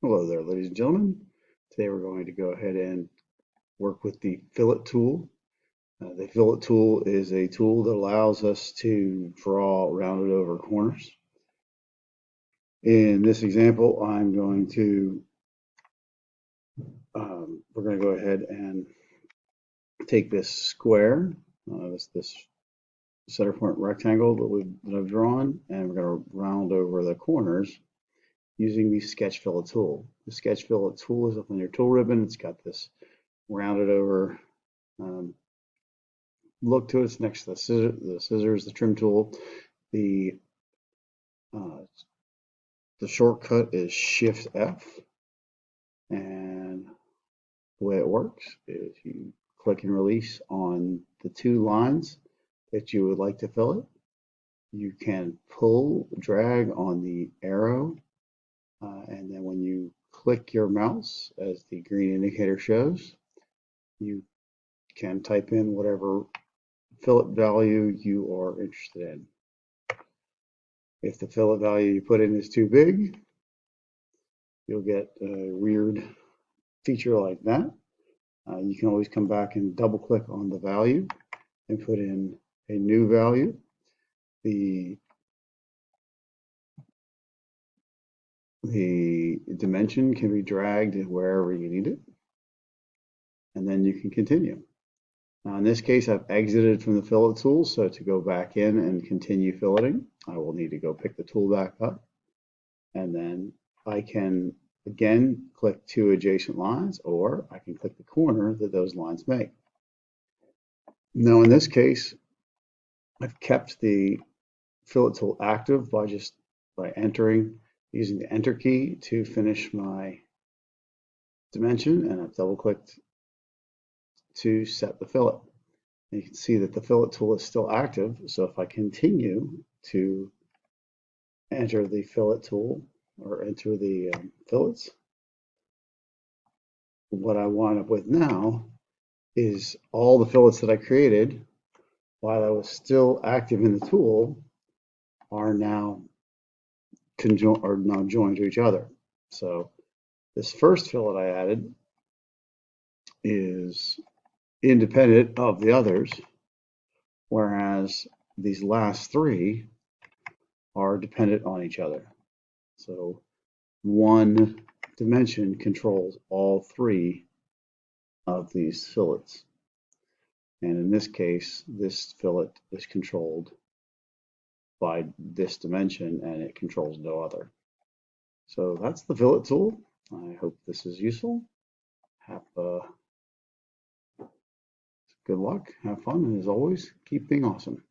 Hello there, ladies and gentlemen. Today we're going to go ahead and work with the Fillet Tool. The Fillet Tool is a tool that allows us to draw rounded over corners. In this example, we're going to go ahead and take this square, this center point rectangle that I've drawn, and we're going to round over the corners using the Sketch Fillet tool. The Sketch Fillet tool is up on your tool ribbon. It's got this rounded over look to it. It's next to the scissors, the trim tool. The shortcut is Shift F, and the way it works is you click and release on the two lines that you would like to fillet. You can pull, drag on the arrow, and then when you click your mouse, as the green indicator shows, you can type in whatever fillet value you are interested in. If the fillet value you put in is too big, you'll get a weird feature like that. You can always come back and double click on the value and put in a new value. The dimension can be dragged wherever you need it, and then you can continue. Now in this case, I've exited from the fillet tool, so to go back in and continue filleting, I will need to go pick the tool back up, and then I can again click two adjacent lines, or I can click the corner that those lines make. Now in this case, I've kept the fillet tool active by using the enter key to finish my dimension, and I've double clicked to set the fillet. And you can see that the fillet tool is still active, so if I continue to enter the fillet tool or enter the fillets, what I wind up with now is all the fillets that I created while I was still active in the tool are now joined to each other. So this first fillet I added is independent of the others, whereas these last three are dependent on each other. So one dimension controls all three of these fillets. And in this case, this fillet is controlled by this dimension, and it controls no other. So that's the fillet tool. I hope this is useful. Good luck, have fun, and as always, keep being awesome.